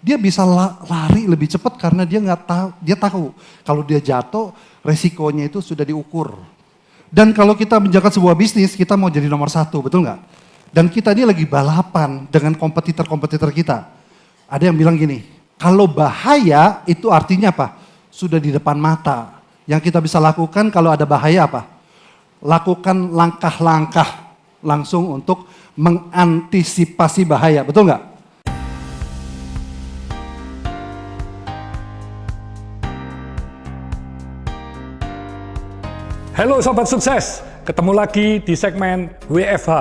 dia bisa lari lebih cepat karena dia tahu kalau dia jatuh resikonya itu sudah diukur. Dan kalau kita menjalankan sebuah bisnis, kita mau jadi nomor 1, betul nggak? Dan kita ini lagi balapan dengan kompetitor-kompetitor kita. Ada yang bilang gini, kalau bahaya itu artinya apa? Sudah di depan mata. Yang kita bisa lakukan kalau ada bahaya apa? Lakukan langkah-langkah langsung untuk mengantisipasi bahaya, betul nggak? Halo Sobat Sukses, ketemu lagi di segmen WFH,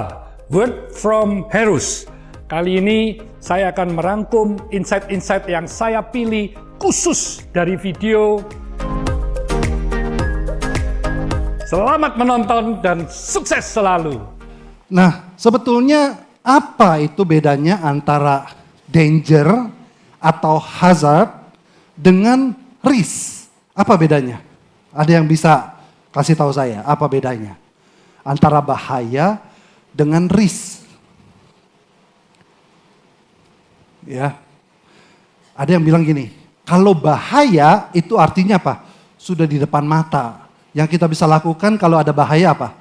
Word from Heroes. Kali ini saya akan merangkum insight-insight yang saya pilih khusus dari video. Selamat menonton dan sukses selalu. Nah, sebetulnya apa itu bedanya antara danger atau hazard dengan risk? Apa bedanya? Ada yang bisa kasih tahu saya apa bedanya antara bahaya dengan risk? Ya, ada yang bilang gini, kalau bahaya itu artinya apa? Sudah di depan mata. Yang kita bisa lakukan kalau ada bahaya apa?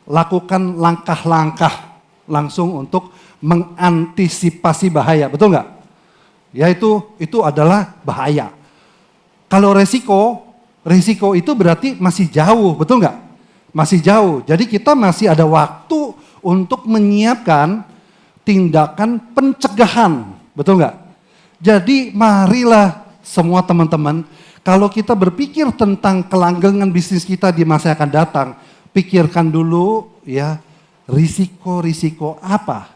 Lakukan langkah-langkah langsung untuk mengantisipasi bahaya, betul nggak? Ya itu adalah bahaya. Kalau resiko itu berarti masih jauh, betul nggak? Masih jauh, jadi kita masih ada waktu untuk menyiapkan tindakan pencegahan, betul nggak? Jadi marilah semua teman-teman, kalau kita berpikir tentang kelanggengan bisnis kita di masa yang akan datang, pikirkan dulu ya risiko-risiko apa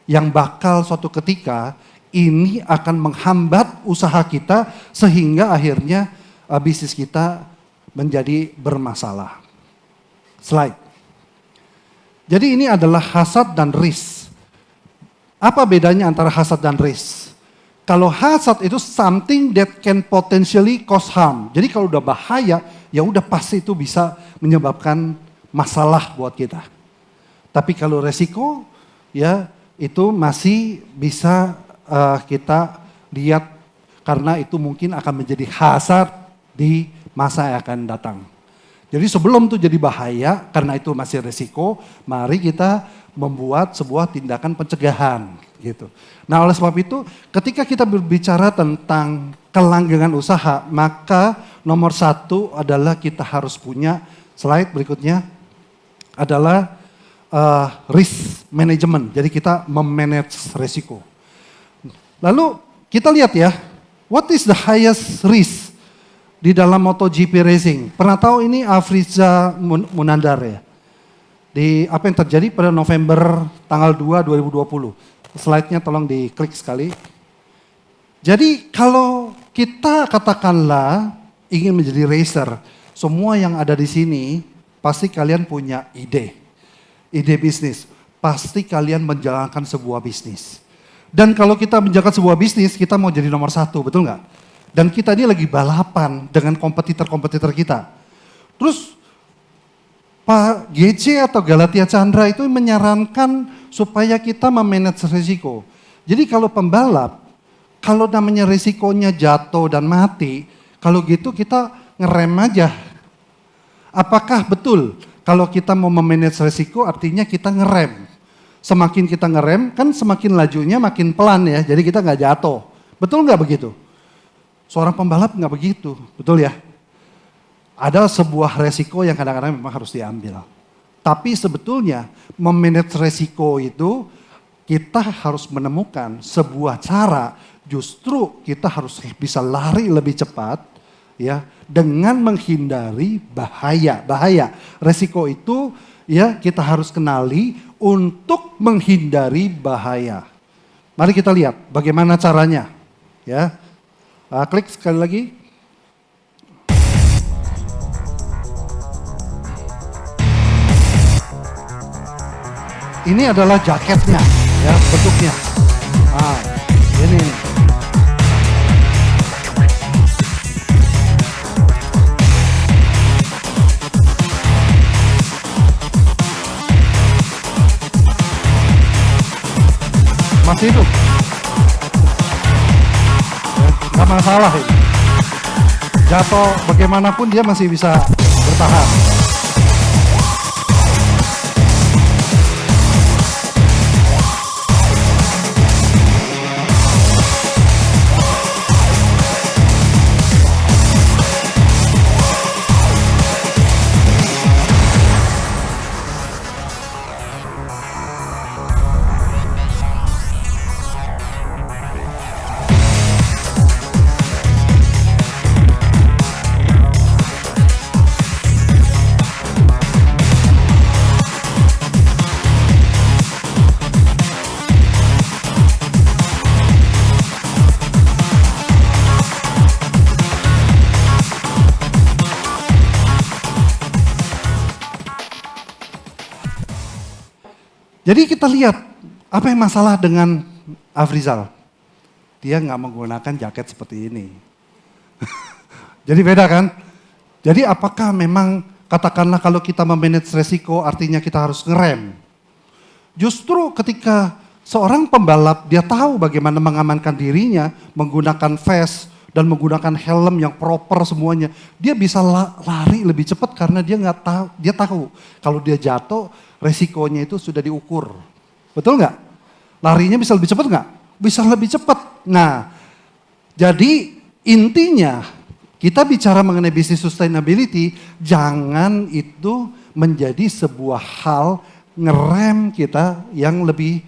yang bakal suatu ketika ini akan menghambat usaha kita sehingga akhirnya bisnis kita menjadi bermasalah. Slide. Jadi ini adalah hasad dan risk. Apa bedanya antara hasad dan risk? Kalau hasad itu something that can potentially cause harm. Jadi kalau udah bahaya, ya udah pasti itu bisa menyebabkan masalah buat kita. Tapi kalau resiko, ya itu masih bisa kita lihat karena itu mungkin akan menjadi hazard di masa yang akan datang. Jadi sebelum itu jadi bahaya, karena itu masih resiko, mari kita membuat sebuah tindakan pencegahan gitu. Nah oleh sebab itu ketika kita berbicara tentang kelanggengan usaha, maka nomor 1 adalah kita harus punya, slide berikutnya adalah risk management. Jadi kita memanage resiko. Lalu kita lihat ya, what is the highest risk di dalam MotoGP Racing? Pernah tahu ini Afrizza Munandar ya? Di apa yang terjadi pada November tanggal 2 2020. Slide-nya tolong diklik sekali. Jadi kalau kita katakanlah ingin menjadi racer, semua yang ada di sini pasti kalian punya ide bisnis. Pasti kalian menjalankan sebuah bisnis. Dan kalau kita menjalankan sebuah bisnis, kita mau jadi nomor 1, betul nggak? Dan kita ini lagi balapan dengan kompetitor-kompetitor kita. Terus Pak GC atau Galatia Chandra itu menyarankan supaya kita memanage risiko. Jadi kalau pembalap, kalau namanya risikonya jatuh dan mati, kalau gitu kita ngerem aja. Apakah betul kalau kita mau memanage risiko artinya kita ngerem? Semakin kita ngerem kan semakin lajunya makin pelan ya, jadi kita nggak jatuh. Betul nggak begitu? Seorang pembalap nggak begitu, betul ya? Ada sebuah resiko yang kadang-kadang memang harus diambil. Tapi sebetulnya memanage resiko itu kita harus menemukan sebuah cara, justru kita harus bisa lari lebih cepat ya dengan menghindari bahaya. Resiko itu ya kita harus kenali untuk menghindari bahaya. Mari kita lihat bagaimana caranya ya. Klik sekali lagi. Ini adalah jaketnya, ya bentuknya. Ini. Masih hidup. masalah ini. Jatuh bagaimanapun dia masih bisa bertahan. Jadi kita lihat apa yang masalah dengan Afrizal. Dia nggak menggunakan jaket seperti ini. Jadi beda kan? Jadi apakah memang katakanlah kalau kita memanage resiko artinya kita harus ngerem. Justru ketika seorang pembalap dia tahu bagaimana mengamankan dirinya menggunakan vest dan menggunakan helm yang proper semuanya. Dia bisa lari lebih cepat karena dia tahu kalau dia jatuh resikonya itu sudah diukur. Betul nggak? Larinya bisa lebih cepat nggak? Bisa lebih cepat. Nah, jadi intinya kita bicara mengenai bisnis sustainability, jangan itu menjadi sebuah hal ngerem kita yang lebih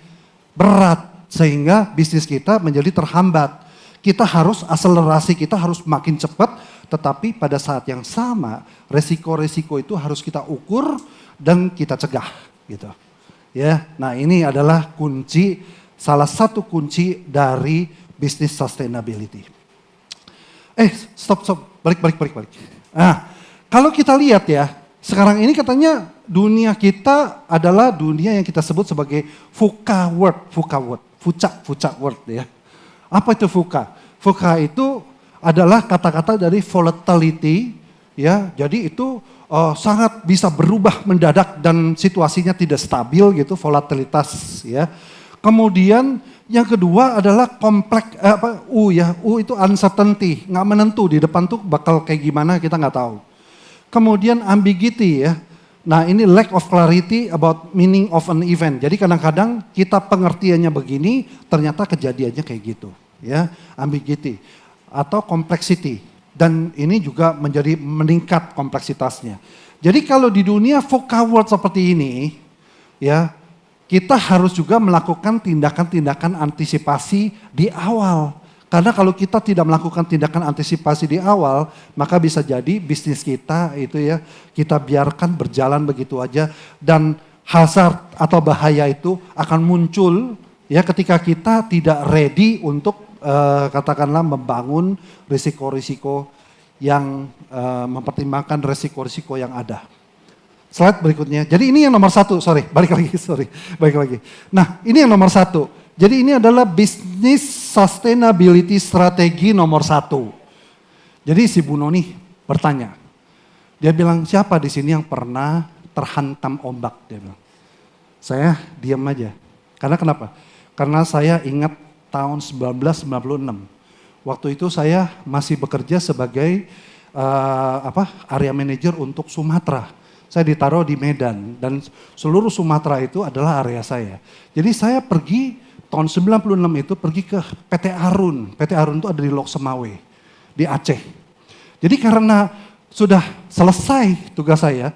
berat sehingga bisnis kita menjadi terhambat. Kita harus akselerasi, kita harus makin cepat, tetapi pada saat yang sama resiko-resiko itu harus kita ukur dan kita cegah gitu. Ya, nah ini adalah kunci, salah satu kunci dari bisnis sustainability. Stop, balik. Nah, kalau kita lihat ya, sekarang ini katanya dunia kita adalah dunia yang kita sebut sebagai VUCA world ya. Apa itu VUCA? VUCA itu adalah kata-kata dari volatility ya. Jadi itu sangat bisa berubah mendadak dan situasinya tidak stabil gitu, volatilitas ya. Kemudian yang kedua adalah U itu uncertainty, nggak menentu di depan tuh bakal kayak gimana kita nggak tahu. Kemudian ambiguity ya. Nah ini lack of clarity about meaning of an event. Jadi kadang-kadang kita pengertiannya begini, ternyata kejadiannya kayak gitu ya. Ambiguity atau complexity. Dan ini juga menjadi meningkat kompleksitasnya. Jadi kalau di dunia VUCA world seperti ini, ya kita harus juga melakukan tindakan-tindakan antisipasi di awal. Karena kalau kita tidak melakukan tindakan antisipasi di awal, maka bisa jadi bisnis kita itu ya kita biarkan berjalan begitu aja dan hazard atau bahaya itu akan muncul ya ketika kita tidak ready untuk katakanlah membangun risiko-risiko yang mempertimbangkan risiko-risiko yang ada. Slide berikutnya. Jadi ini yang nomor satu, balik lagi. Nah ini yang nomor satu. Jadi ini adalah bisnis sustainability strategi nomor satu. Jadi si Bu Noni bertanya. Dia bilang siapa di sini yang pernah terhantam ombak? Dia bilang. Saya diam aja. Karena kenapa? Karena saya ingat tahun 1996. Waktu itu saya masih bekerja sebagai area manager untuk Sumatera. Saya ditaruh di Medan dan seluruh Sumatera itu adalah area saya. Jadi saya pergi tahun 96 itu pergi ke PT Arun. PT Arun itu ada di Lok Semawe, di Aceh. Jadi karena sudah selesai tugas saya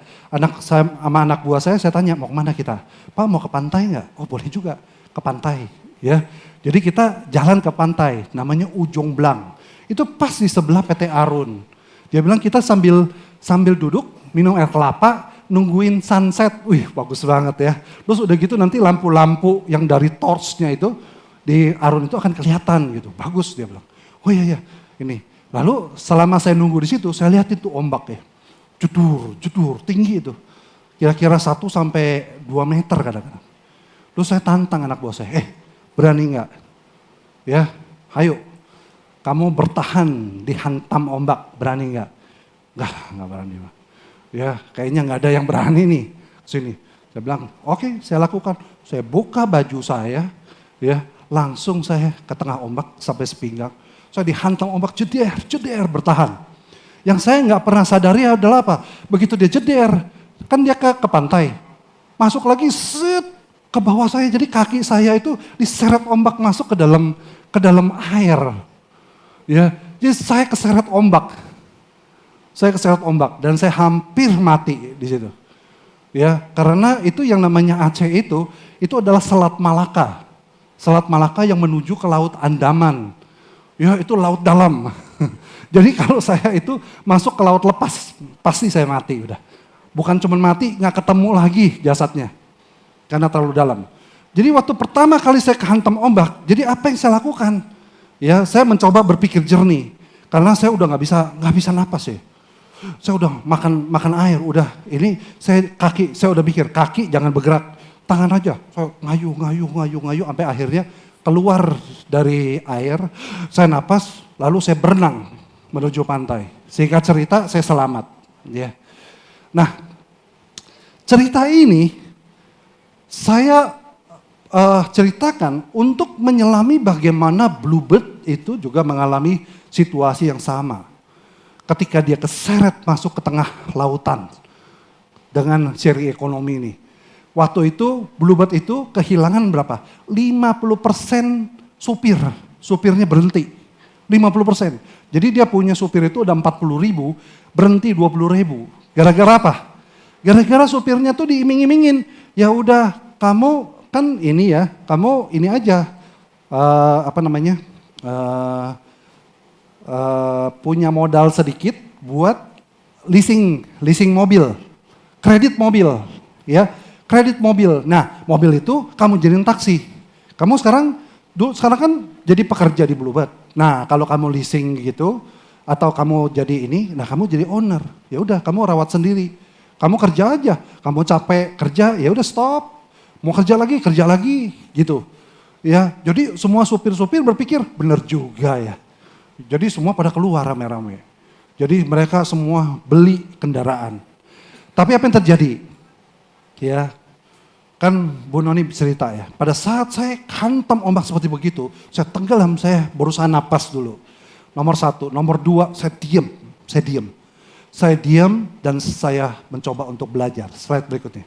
sama anak buah saya tanya mau kemana kita? Pak mau ke pantai nggak? Oh boleh juga ke pantai ya. Jadi kita jalan ke pantai, namanya Ujung Blang. Itu pas di sebelah PT Arun. Dia bilang kita sambil duduk, minum air kelapa, nungguin sunset. Wih bagus banget ya. Terus udah gitu nanti lampu-lampu yang dari torchnya itu, di Arun itu akan kelihatan gitu. Bagus dia bilang. Oh iya ini. Lalu selama saya nunggu di situ, saya lihat itu ombak ya. Judur, tinggi itu. Kira-kira 1 sampai 2 meter kadang-kadang. Terus saya tantang anak buah saya, berani nggak? Ya, ayo, kamu bertahan dihantam ombak, berani nggak? Nggak berani. Ya, kayaknya nggak ada yang berani nih sini. Saya bilang, oke, saya lakukan. Saya buka baju saya, ya, langsung saya ke tengah ombak sampai sepinggang. Saya dihantam ombak, jeder, bertahan. Yang saya nggak pernah sadari adalah apa? Begitu dia jeder, kan dia ke pantai. Masuk lagi, set, ke bawah saya. Jadi kaki saya itu diseret ombak masuk ke dalam air. Ya, jadi saya keseret ombak. Dan saya hampir mati di situ. Ya, karena itu yang namanya Aceh itu adalah Selat Malaka. Selat Malaka yang menuju ke Laut Andaman. Ya, itu laut dalam. Jadi kalau saya itu masuk ke laut lepas, pasti saya mati udah. Bukan cuma mati, nggak ketemu lagi jasadnya. Karena terlalu dalam. Jadi waktu pertama kali saya kehantam ombak, jadi apa yang saya lakukan? Ya, saya mencoba berpikir jernih. Karena saya udah nggak bisa napas ya. Saya udah makan air, udah ini saya udah pikir kaki jangan bergerak, tangan aja. Saya ngayu sampai akhirnya keluar dari air, saya napas, lalu saya berenang menuju pantai. Singkat cerita, saya selamat. Ya. Nah, cerita ini saya ceritakan untuk menyelami bagaimana Bluebird itu juga mengalami situasi yang sama. Ketika dia keseret masuk ke tengah lautan dengan seri ekonomi ini. Waktu itu Bluebird itu kehilangan berapa? 50% supirnya berhenti. 50%. Jadi dia punya supir itu udah 40.000, berhenti 20.000. Gara-gara apa? Gara-gara supirnya tuh diiming-imingin. Ya udah, kamu kan ini ya, kamu ini aja, punya modal sedikit buat leasing mobil, kredit mobil, ya. Kredit mobil. Nah, mobil itu kamu jadiin taksi. Kamu sekarang kan jadi pekerja di Bluebird. Nah, kalau kamu leasing gitu atau kamu jadi ini, nah kamu jadi owner. Ya udah, kamu rawat sendiri. Kamu kerja aja. Kamu capek kerja, ya udah stop. Mau kerja lagi gitu. Ya, jadi semua supir-supir berpikir benar juga ya. Jadi semua pada keluar rame-rame. Jadi mereka semua beli kendaraan. Tapi apa yang terjadi? Ya, kan Bu Noni cerita ya, pada saat saya hantam ombak seperti begitu, saya tenggelam, saya berusaha napas dulu. Nomor 1, nomor 2, saya diam. Saya diam dan saya mencoba untuk belajar. Slide berikutnya.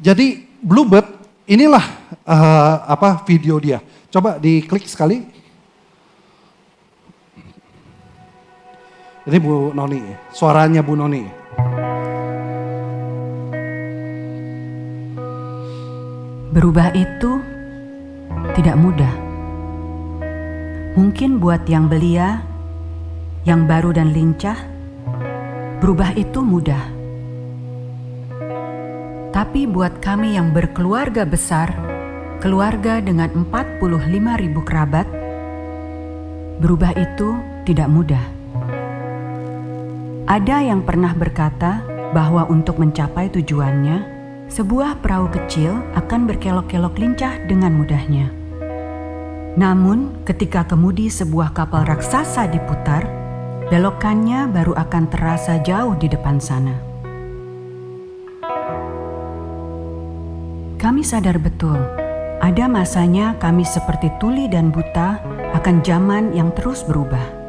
Jadi Bluebird, inilah video dia. Coba diklik sekali. Ini Bu Noni, suaranya Bu Noni. Berubah itu tidak mudah. Mungkin buat yang belia, yang baru dan lincah, berubah itu mudah. Tapi buat kami yang berkeluarga besar, keluarga dengan 45.000 kerabat, berubah itu tidak mudah. Ada yang pernah berkata bahwa untuk mencapai tujuannya, sebuah perahu kecil akan berkelok-kelok lincah dengan mudahnya. Namun, ketika kemudi sebuah kapal raksasa diputar, belokannya baru akan terasa jauh di depan sana. Kami sadar betul, ada masanya kami seperti tuli dan buta akan zaman yang terus berubah.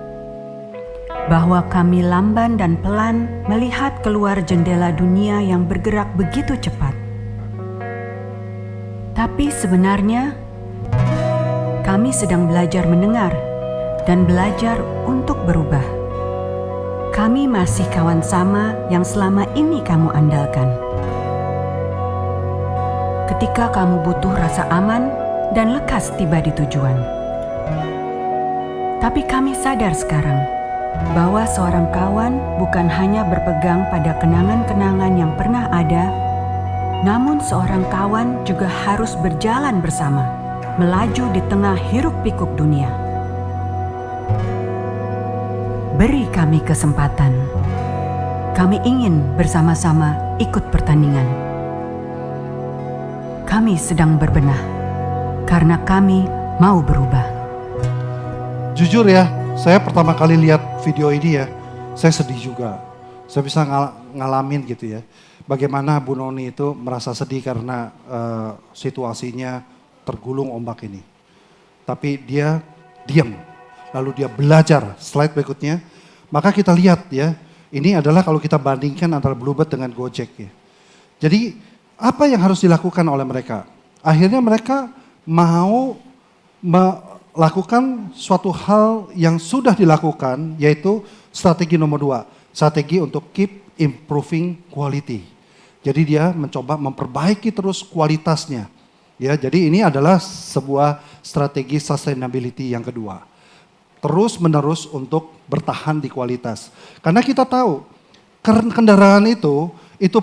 Bahwa kami lamban dan pelan melihat keluar jendela dunia yang bergerak begitu cepat. Tapi sebenarnya, kami sedang belajar mendengar dan belajar untuk berubah. Kami masih kawan sama yang selama ini kamu andalkan. Ketika kamu butuh rasa aman dan lekas tiba di tujuan. Tapi kami sadar sekarang, bahwa seorang kawan bukan hanya berpegang pada kenangan-kenangan yang pernah ada, namun seorang kawan juga harus berjalan bersama, melaju di tengah hiruk-pikuk dunia. Beri kami kesempatan. Kami ingin bersama-sama ikut pertandingan. Kami sedang berbenah, karena kami mau berubah. Jujur ya, saya pertama kali lihat video ini ya, saya sedih juga. Saya bisa ngalamin gitu ya. Bagaimana Bu Noni itu merasa sedih karena situasinya tergulung ombak ini. Tapi dia diam, lalu dia belajar. Slide berikutnya. Maka kita lihat ya, ini adalah kalau kita bandingkan antara Bluebird dengan Gojek ya. Jadi apa yang harus dilakukan oleh mereka? Akhirnya mereka mau melakukan suatu hal yang sudah dilakukan, yaitu strategi nomor 2. Strategi untuk keep improving quality. Jadi dia mencoba memperbaiki terus kualitasnya. Ya, jadi ini adalah sebuah strategi sustainability yang kedua. Terus menerus untuk bertahan di kualitas. Karena kita tahu kendaraan itu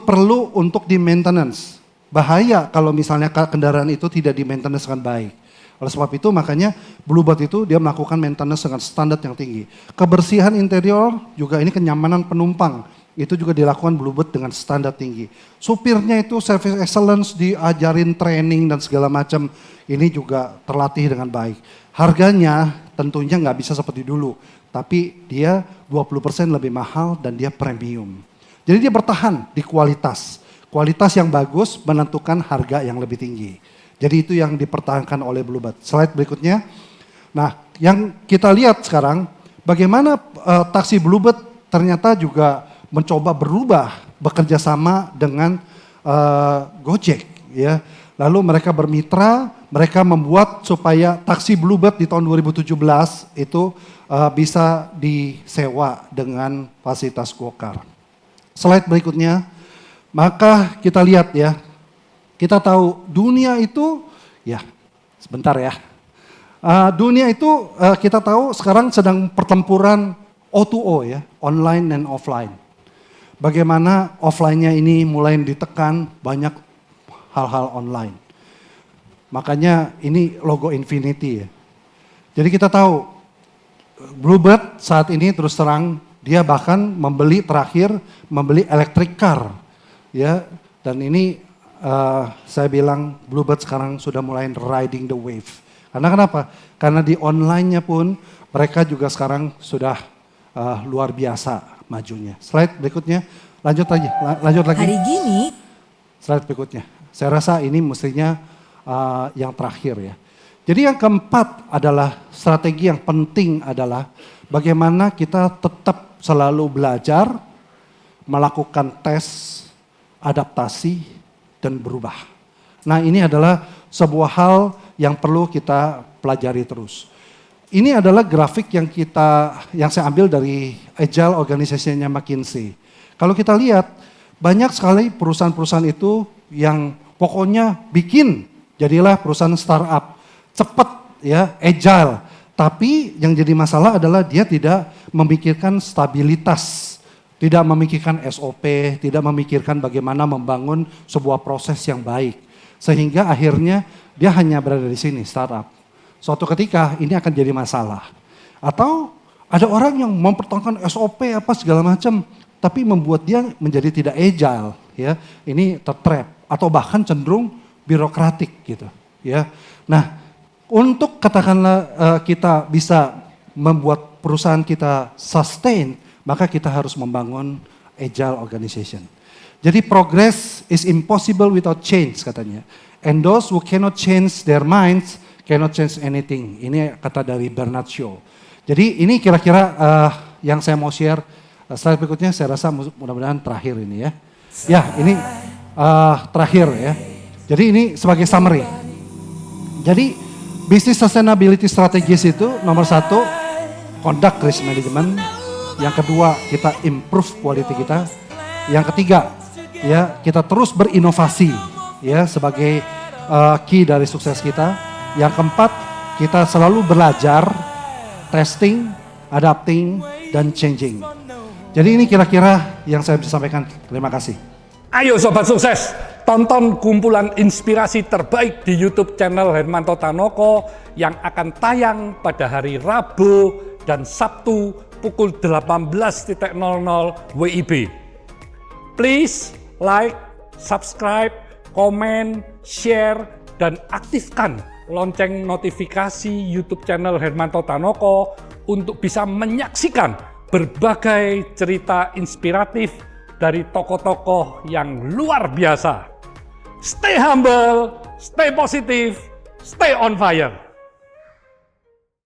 perlu untuk di maintenance. Bahaya kalau misalnya kendaraan itu tidak di maintenance dengan baik. Oleh sebab itu makanya Bluebird itu dia melakukan maintenance dengan standar yang tinggi. Kebersihan interior juga ini kenyamanan penumpang. Itu juga dilakukan Bluebird dengan standar tinggi. Supirnya itu service excellence, diajarin training dan segala macam. Ini juga terlatih dengan baik. Harganya tentunya nggak bisa seperti dulu. Tapi dia 20% lebih mahal dan dia premium. Jadi dia bertahan di kualitas. Kualitas yang bagus menentukan harga yang lebih tinggi. Jadi itu yang dipertahankan oleh Bluebird. Slide berikutnya. Nah yang kita lihat sekarang bagaimana taksi Bluebird ternyata juga mencoba berubah bekerja sama dengan Gojek ya. Lalu mereka bermitra, mereka membuat supaya taksi Bluebird di tahun 2017 itu bisa disewa dengan fasilitas GoCar. Slide berikutnya, maka kita lihat ya, kita tahu dunia itu, ya sebentar ya, dunia itu kita tahu sekarang sedang pertempuran O2O ya, online dan offline. Bagaimana offline-nya ini mulai ditekan, banyak hal-hal online. Makanya ini logo Infinity ya. Jadi kita tahu Bluebird saat ini terus terang dia bahkan membeli electric car ya. Dan ini saya bilang Bluebird sekarang sudah mulai riding the wave. Karena kenapa? Karena di online-nya pun mereka juga sekarang sudah luar biasa majunya. Slide berikutnya, lanjut lagi. Hari gini, slide berikutnya. Saya rasa ini mestinya yang terakhir ya. Jadi yang keempat adalah strategi yang penting adalah bagaimana kita tetap selalu belajar, melakukan tes, adaptasi, dan berubah. Nah ini adalah sebuah hal yang perlu kita pelajari terus. Ini adalah grafik yang saya ambil dari Agile Organization-nya McKinsey. Kalau kita lihat banyak sekali perusahaan-perusahaan itu yang pokoknya jadilah perusahaan startup, cepat ya, agile. Tapi yang jadi masalah adalah dia tidak memikirkan stabilitas, tidak memikirkan SOP, tidak memikirkan bagaimana membangun sebuah proses yang baik. Sehingga akhirnya dia hanya berada di sini, startup. Suatu ketika ini akan jadi masalah. Atau ada orang yang mempertahankan SOP apa segala macam, tapi membuat dia menjadi tidak agile, ya. Ini tertrap atau bahkan cenderung birokratik gitu, ya. Nah, untuk katakanlah kita bisa membuat perusahaan kita sustain, maka kita harus membangun agile organization. Jadi progress is impossible without change katanya. And those who cannot change their minds cannot change anything. Ini kata dari Bernard Shaw. Jadi ini kira-kira yang saya mau share. Slide berikutnya saya rasa mudah-mudahan terakhir ini ya. Ya ini terakhir ya. Jadi ini sebagai summary. Jadi business sustainability strategies itu nomor 1 conduct risk management. Yang kedua kita improve quality kita. Yang ketiga ya kita terus berinovasi ya sebagai key dari sukses kita. Yang keempat kita selalu belajar, testing, adapting, dan changing. Jadi ini kira-kira yang saya bisa sampaikan. Terima kasih. Ayo Sobat Sukses, tonton kumpulan inspirasi terbaik di YouTube channel Hermanto Tanoko yang akan tayang pada hari Rabu dan Sabtu pukul 18.00 WIB. Please like, subscribe, komen, share, dan aktifkan lonceng notifikasi YouTube channel Hermanto Tanoko untuk bisa menyaksikan berbagai cerita inspiratif dari tokoh-tokoh yang luar biasa. Stay humble, stay positive, stay on fire.